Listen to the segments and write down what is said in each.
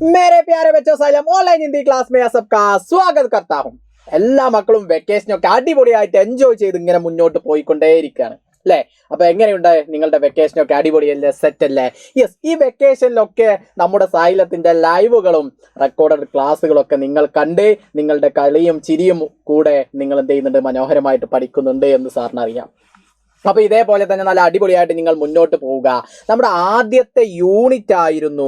मेरे प्यारे बच्चों सालम ഓൺലൈൻ ഹിന്ദി ക്ലാസ് में सबका स्वागत करता हूं. എല്ലാ മക്കളും വെക്കേഷനൊക്കെ അടിപൊളിയായിട്ട് എൻജോയ് ചെയ്ത് ഇങ്ങനെ മുന്നോട്ട് പോയിക്കൊണ്ടേയിരിക്കുകയാണ് അല്ലേ? അപ്പൊ എങ്ങനെയുണ്ട് നിങ്ങളുടെ വെക്കേഷനൊക്കെ? അടിപൊളിയല്ലേ? സെറ്റ് അല്ലേ? യെസ്, ഈ വെക്കേഷനിലൊക്കെ നമ്മുടെ സായിലത്തിന്റെ ലൈവുകളും റെക്കോർഡഡ് ക്ലാസ്സുകളൊക്കെ നിങ്ങൾ കണ്ട് നിങ്ങളുടെ കളിയും ചിരിയും കൂടെ നിങ്ങൾ എന്ത് ചെയ്യുന്നുണ്ട്? മനോഹരമായിട്ട് പഠിക്കുന്നുണ്ട് എന്ന് സാറിന് അറിയാം. അപ്പൊ ഇതേപോലെ തന്നെ നല്ല അടിപൊളിയായിട്ട് നിങ്ങൾ മുന്നോട്ട് പോവുക. നമ്മുടെ ആദ്യത്തെ യൂണിറ്റ് ആയിരുന്നു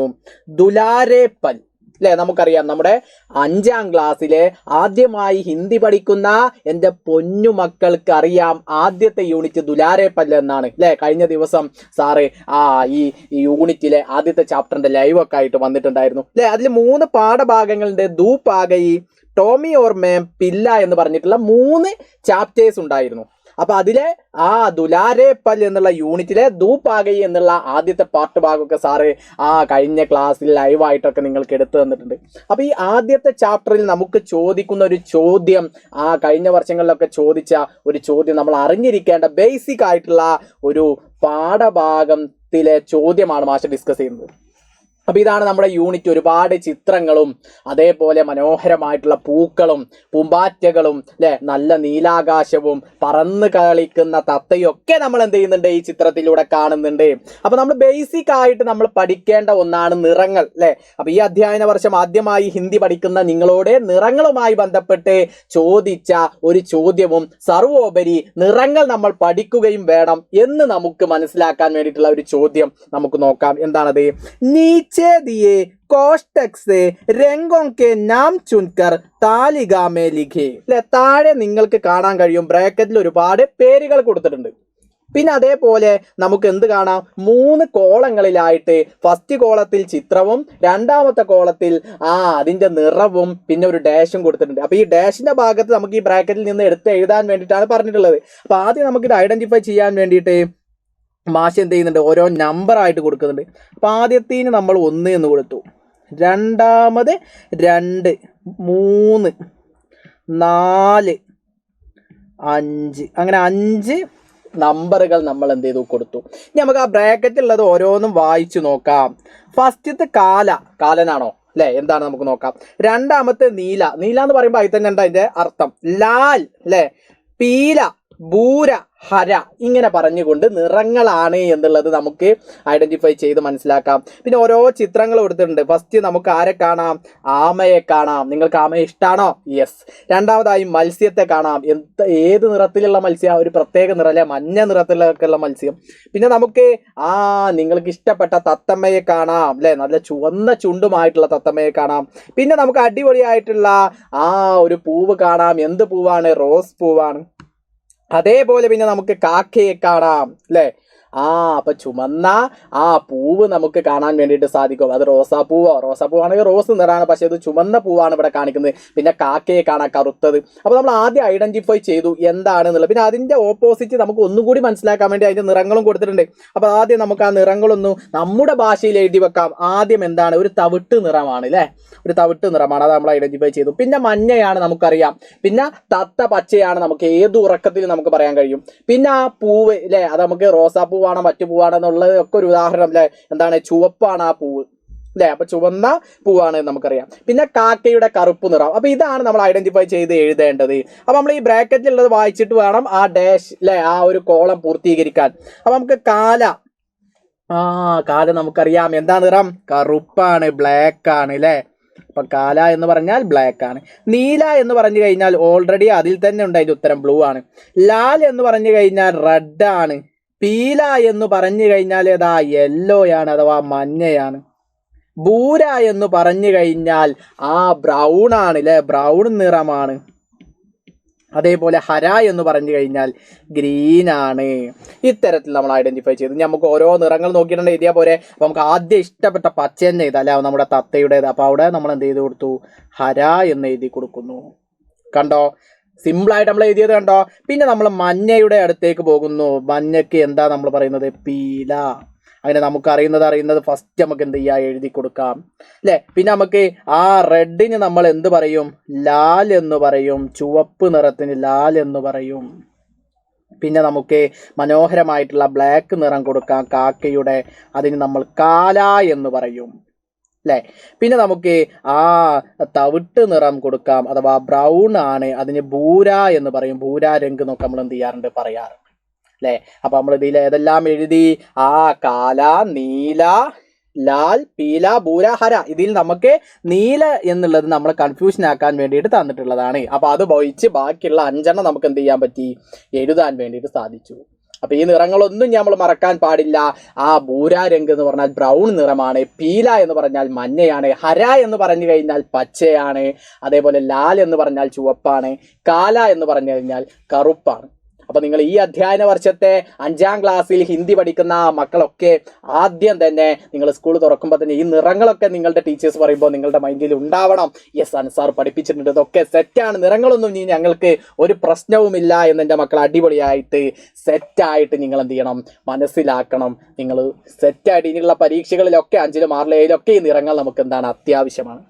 ദുലാരേപ്പൻ അല്ലെ? നമുക്കറിയാം നമ്മുടെ 5ാം ക്ലാസ്സിലെ ആദ്യമായി ഹിന്ദി പഠിക്കുന്ന എൻ്റെ പൊന്നു മക്കൾക്ക് അറിയാം ആദ്യത്തെ യൂണിറ്റ് ദുലാരേപ്പൻ എന്നാണ് അല്ലെ? കഴിഞ്ഞ ദിവസം സാറ് ഈ യൂണിറ്റിലെ ആദ്യത്തെ ചാപ്റ്ററിന്റെ ലൈവ് ഒക്കെ ആയിട്ട് വന്നിട്ടുണ്ടായിരുന്നു അല്ലെ? അതിൽ 3 പാഠഭാഗങ്ങളുണ്ട്. ദൂപ് ആ ഗയി, ടോമി ഓർ മേം, പില്ല എന്ന് പറഞ്ഞിട്ടുള്ള 3 ചാപ്റ്റേഴ്സ് ഉണ്ടായിരുന്നു. അപ്പൊ അതിലെ ദുലാരേപ്പൽ എന്നുള്ള യൂണിറ്റിലെ ദൂപ് ആ ഗയി എന്നുള്ള ആദ്യത്തെ പാർട്ട് ഭാഗമൊക്കെ സാറ് കഴിഞ്ഞ ക്ലാസ്സിൽ ലൈവായിട്ടൊക്കെ നിങ്ങൾക്ക് എടുത്തു തന്നിട്ടുണ്ട്. അപ്പൊ ഈ ആദ്യത്തെ ചാപ്റ്ററിൽ നമുക്ക് ചോദിക്കുന്ന ഒരു ചോദ്യം, കഴിഞ്ഞ വർഷങ്ങളിലൊക്കെ ചോദിച്ച ഒരു ചോദ്യം, നമ്മൾ അറിഞ്ഞിരിക്കേണ്ട ബേസിക് ആയിട്ടുള്ള ഒരു പാഠഭാഗത്തിലെ ചോദ്യമാണ് മാസ്റ്റർ ഡിസ്കസ് ചെയ്യുന്നത്. അപ്പൊ ഇതാണ് നമ്മുടെ യൂണിറ്റ്. ഒരുപാട് ചിത്രങ്ങളും അതേപോലെ മനോഹരമായിട്ടുള്ള പൂക്കളും പൂമ്പാറ്റകളും അല്ലെ, നല്ല നീലാകാശവും പറന്ന് കളിക്കുന്ന തത്തയും ഒക്കെ നമ്മൾ എന്ത് ചെയ്യുന്നുണ്ട്? ഈ ചിത്രത്തിലൂടെ കാണുന്നുണ്ട്. അപ്പൊ നമ്മൾ ബേസിക് ആയിട്ട് നമ്മൾ പഠിക്കേണ്ട ഒന്നാണ് നിറങ്ങൾ അല്ലെ? അപ്പൊ ഈ അധ്യയന വർഷം ആദ്യമായി ഹിന്ദി പഠിക്കുന്ന നിങ്ങളോട് നിറങ്ങളുമായി ബന്ധപ്പെട്ട് ചോദിച്ച ഒരു ചോദ്യവും സർവോപരി നിറങ്ങൾ നമ്മൾ പഠിക്കുകയും വേണം എന്ന് നമുക്ക് മനസ്സിലാക്കാൻ വേണ്ടിയിട്ടുള്ള ഒരു ചോദ്യം നമുക്ക് നോക്കാം. എന്താണത്? നീച്ച दिए कोष्टक से रंगों के नाम चुनकर तालिका में लिखे. അല്ലെ, താഴെ നിങ്ങൾക്ക് കാണാൻ കഴിയും ബ്രാക്കറ്റിൽ ഒരുപാട് പേരുകൾ കൊടുത്തിട്ടുണ്ട്. പിന്നെ അതേപോലെ നമുക്ക് എന്ത് കാണാം? 3 കോളങ്ങളിലായിട്ട് ഫസ്റ്റ് കോളത്തിൽ ചിത്രവും രണ്ടാമത്തെ കോളത്തിൽ അതിന്റെ നിറവും പിന്നെ ഒരു ഡാഷും കൊടുത്തിട്ടുണ്ട്. അപ്പൊ ഈ ഡാഷിന്റെ ഭാഗത്ത് നമുക്ക് ഈ ബ്രാക്കറ്റിൽ നിന്ന് എടുത്ത് എഴുതാൻ വേണ്ടിയിട്ടാണ് പറഞ്ഞിട്ടുള്ളത്. അപ്പൊ ആദ്യം നമുക്കിത് ഐഡന്റിഫൈ ചെയ്യാൻ വേണ്ടിയിട്ട് മാഷ് എന്ത് ചെയ്യുന്നുണ്ട്? ഓരോ നമ്പർ ആയിട്ട് കൊടുക്കുന്നുണ്ട്. അപ്പൊ ആദ്യത്തിന് നമ്മൾ 1 എന്ന് കൊടുത്തു, രണ്ടാമത് 2, 3, 4, 5, അങ്ങനെ 5 നമ്പറുകൾ നമ്മൾ എന്ത് ചെയ്തു? കൊടുത്തു. ഇനി നമുക്ക് ആ ബ്രാക്കറ്റിൽ ഉള്ളത് ഓരോന്നും വായിച്ചു നോക്കാം. ഫസ്റ്റത്തെ കാലനാണോ അല്ലെ? എന്താണ് നമുക്ക് നോക്കാം. രണ്ടാമത്തെ നീല എന്ന് പറയുമ്പോൾ അതിൽ തന്നെ ഉണ്ട് അതിന്റെ അർത്ഥം. ലാൽ അല്ലെ, പീല, ബൂര, ഹര, ഇങ്ങനെ പറഞ്ഞുകൊണ്ട് നിറങ്ങളാണ് എന്നുള്ളത് നമുക്ക് ഐഡന്റിഫൈ ചെയ്ത് മനസ്സിലാക്കാം. പിന്നെ ഓരോ ചിത്രങ്ങൾ കൊടുത്തിട്ടുണ്ട്. ഫസ്റ്റ് നമുക്ക് ആരെ കാണാം? ആമയെ കാണാം. നിങ്ങൾക്ക് ആമയെ ഇഷ്ടമാണോ? യെസ്. രണ്ടാമതായി മത്സ്യത്തെ കാണാം. ഏത് നിറത്തിലുള്ള മത്സ്യം? ഒരു പ്രത്യേക നിറം അല്ലെ, മഞ്ഞ നിറത്തിലൊക്കെയുള്ള മത്സ്യം. പിന്നെ നമുക്ക് നിങ്ങൾക്ക് ഇഷ്ടപ്പെട്ട തത്തമ്മയെ കാണാം അല്ലെ, നല്ല ചുവന്ന ചുണ്ടുമായിട്ടുള്ള തത്തമ്മയെ കാണാം. പിന്നെ നമുക്ക് അടിപൊളിയായിട്ടുള്ള ഒരു പൂവ് കാണാം. എന്ത് പൂവാണ്? റോസ് പൂവാണ്. അതേപോലെ പിന്നെ നമുക്ക് കാക്കയെ കാണാം അല്ലെ. അപ്പൊ ചുമന്ന പൂവ് നമുക്ക് കാണാൻ വേണ്ടിയിട്ട് സാധിക്കും. അത് റോസാപ്പൂവാണെങ്കിൽ റോസ് നിറാണ്, പക്ഷെ അത് ചുമന്ന പൂവാണ് ഇവിടെ കാണിക്കുന്നത്. പിന്നെ കാക്കയെ കാണാം, കറുത്തത്. അപ്പൊ നമ്മൾ ആദ്യം ഐഡന്റിഫൈ ചെയ്തു എന്താണെന്നുള്ളത്. പിന്നെ അതിന്റെ ഓപ്പോസിറ്റ് നമുക്ക് ഒന്നുകൂടി മനസ്സിലാക്കാൻ വേണ്ടി അതിന്റെ നിറങ്ങളും കൊടുത്തിട്ടുണ്ട്. അപ്പൊ ആദ്യം നമുക്ക് ആ നിറങ്ങളൊന്നും നമ്മുടെ ഭാഷയിൽ എഴുതി വെക്കാം. ആദ്യം എന്താണ്? ഒരു തവിട്ട് നിറമാണ് അല്ലെ, ഒരു തവിട്ട് നിറമാണ്. അത് നമ്മൾ ഐഡന്റിഫൈ ചെയ്തു. പിന്നെ മഞ്ഞയാണ് നമുക്കറിയാം. പിന്നെ തത്ത പച്ചയാണ്, നമുക്ക് ഏത് ഉറക്കത്തിൽ നമുക്ക് പറയാൻ കഴിയും. പിന്നെ ആ പൂവ് അല്ലെ, അത് നമുക്ക് റോസാപ്പൂ മറ്റു പൂവാണ് എന്നുള്ളത് ഒക്കെ ഒരു ഉദാഹരണം അല്ലെ. എന്താണ്? ചുവപ്പാണ് ആ പൂവ് അല്ലെ, അപ്പൊ ചുവന്ന പൂവാണ് നമുക്കറിയാം. പിന്നെ കാക്കയുടെ കറുപ്പ് നിറം. അപ്പൊ ഇതാണ് നമ്മൾ ഐഡന്റിഫൈ ചെയ്ത് എഴുതേണ്ടത്. അപ്പൊ നമ്മൾ ഈ ബ്രാക്കറ്റിലുള്ളത് വായിച്ചിട്ട് വേണം ആ ഡാഷ് അല്ലെ, ഒരു കോളം പൂർത്തീകരിക്കാൻ. അപ്പൊ നമുക്ക് കാല നമുക്കറിയാം. എന്താ നിറം? കറുപ്പാണ്, ബ്ലാക്ക് ആണ് അല്ലെ. അപ്പൊ കാല എന്ന് പറഞ്ഞാൽ ബ്ലാക്ക് ആണ്. നീല എന്ന് പറഞ്ഞു കഴിഞ്ഞാൽ ഓൾറെഡി അതിൽ തന്നെ ഉണ്ട് അതിന്റെ ഉത്തരം, ബ്ലൂ ആണ്. ലാൽ എന്ന് പറഞ്ഞു കഴിഞ്ഞാൽ റെഡ് ആണ്. പീല എന്ന് പറഞ്ഞു കഴിഞ്ഞാൽ യെല്ലോ ആണ്, അഥവാ മഞ്ഞയാണ്. ബൂര എന്ന് പറഞ്ഞു കഴിഞ്ഞാൽ ബ്രൗൺ ആണ് അല്ലെ, ബ്രൗൺ നിറമാണ്. അതേപോലെ ഹര എന്ന് പറഞ്ഞു കഴിഞ്ഞാൽ ഗ്രീൻ ആണ്. ഇത്തരത്തിൽ നമ്മൾ ഐഡന്റിഫൈ ചെയ്തു. നമുക്ക് ഓരോ നിറങ്ങൾ നോക്കിയിട്ടുണ്ട് എഴുതിയാൽ പോരെ. അപ്പൊ നമുക്ക് ആദ്യം ഇഷ്ടപ്പെട്ട പച്ച തന്നെ എഴുതാം അല്ലെ, നമ്മുടെ തത്തയുടേത്. അപ്പൊ അവിടെ നമ്മൾ എന്ത് ചെയ്ത് കൊടുത്തു? ഹര എന്ന് എഴുതി കൊടുക്കുന്നു. കണ്ടോ? സിമ്പിളായിട്ട് നമ്മൾ എഴുതിയത് കണ്ടോ? പിന്നെ നമ്മൾ മഞ്ഞയുടെ അടുത്തേക്ക് പോകുന്നു. മഞ്ഞയ്ക്ക് എന്താ നമ്മൾ പറയുന്നത്? പീല. അങ്ങനെ നമുക്ക് അറിയുന്നത് ഫസ്റ്റ് നമുക്ക് എന്ത് ചെയ്യാം? എഴുതി കൊടുക്കാം അല്ലെ. പിന്നെ നമുക്ക് റെഡിന് നമ്മൾ എന്ത് പറയും? ലാൽ എന്ന് പറയും. ചുവപ്പ് നിറത്തിന് ലാൽ എന്ന് പറയും. പിന്നെ നമുക്ക് മനോഹരമായിട്ടുള്ള ബ്ലാക്ക് നിറം കൊടുക്കാം കാക്കയുടെ. അതിന് നമ്മൾ കാല എന്ന് പറയും. അല്ലേ. പിന്നെ നമുക്ക് തവിട്ട് നിറം കൊടുക്കാം, അഥവാ ബ്രൗൺ ആണ്, അതിന് ഭൂര എന്ന് പറയും. ഭൂര രംഗ് എന്നൊക്കെ നമ്മൾ എന്ത് ചെയ്യാറുണ്ട്, പറയാറുണ്ട് അല്ലേ. അപ്പൊ നമ്മൾ ഇതിൽ ഏതെല്ലാം എഴുതി? കാല, നീല, ലാൽ, പീല, ഭൂര, ഹര. ഇതിൽ നമുക്ക് നീല എന്നുള്ളത് നമ്മൾ കൺഫ്യൂഷൻ ആക്കാൻ വേണ്ടിയിട്ട് തന്നിട്ടുള്ളതാണ്. അപ്പൊ അത് വഹിച്ച് ബാക്കിയുള്ള 5 നമുക്ക് എന്ത് ചെയ്യാൻ പറ്റി, എഴുതാൻ വേണ്ടിയിട്ട് സാധിച്ചു. അപ്പൊ ഈ നിറങ്ങളൊന്നും നമ്മൾ മറക്കാൻ പാടില്ല. ഭൂര രംഗ് എന്ന് പറഞ്ഞാൽ ബ്രൗൺ നിറമാണ്, പീല എന്ന് പറഞ്ഞാൽ മഞ്ഞയാണ്, ഹര എന്ന് പറഞ്ഞു കഴിഞ്ഞാൽ പച്ചയാണ്, അതേപോലെ ലാൽ എന്ന് പറഞ്ഞാൽ ചുവപ്പാണ്, കാല എന്ന് പറഞ്ഞു കഴിഞ്ഞാൽ കറുപ്പാണ്. അപ്പൊ നിങ്ങൾ ഈ അധ്യയന വർഷത്തെ 5ാം ക്ലാസ്സിൽ ഹിന്ദി പഠിക്കുന്ന മക്കളൊക്കെ ആദ്യം തന്നെ നിങ്ങൾ സ്കൂൾ തുറക്കുമ്പോൾ തന്നെ ഈ നിറങ്ങളൊക്കെ നിങ്ങളുടെ ടീച്ചേഴ്സ് പറയുമ്പോൾ നിങ്ങളുടെ മൈൻഡിൽ ഉണ്ടാവണം. യെസ്, അൻസാർ പഠിപ്പിച്ചിട്ടുണ്ട്, ഇതൊക്കെ സെറ്റാണ്, നിറങ്ങളൊന്നും ഇനി ഞങ്ങൾക്ക് ഒരു പ്രശ്നവുമില്ല എന്ന് എൻ്റെ മക്കൾ അടിപൊളിയായിട്ട് സെറ്റായിട്ട് നിങ്ങൾ എന്ത് ചെയ്യണം, മനസ്സിലാക്കണം. നിങ്ങൾ സെറ്റായിട്ട് ഇനിയുള്ള പരീക്ഷകളിലൊക്കെ 5ലും 6ലും 7ലൊക്കെ ഈ നിറങ്ങൾ നമുക്ക് എന്താണ്, അത്യാവശ്യമാണ്.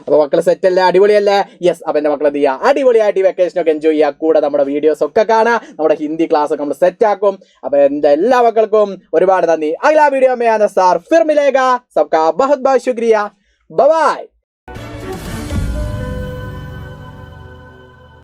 അപ്പൊ മക്കൾ സെറ്റ് അല്ലേ, അടിപൊളിയല്ലേ? യെസ്. അപ്പൊ എന്റെ മക്കൾ എന്ത് ചെയ്യുക, അടിപൊളിയായിട്ട് ഈ വെക്കേഷനൊക്കെ എൻജോയ് ചെയ്യുക. കൂടെ നമ്മുടെ വീഡിയോസ് ഒക്കെ കാണാം, നമ്മുടെ ഹിന്ദി ക്ലാസ് ഒക്കെ നമ്മൾ സെറ്റ് ആക്കും. അപ്പൊ എന്റെ എല്ലാ മക്കൾക്കും ഒരുപാട് നന്ദി. അഗ്ലാ വീഡിയോ മേ ആന സാർ ഫിർ മിലേഗാ. സബ്കാ ബഹുത് ബഹുത് ശുക്രിയ. ബൈ.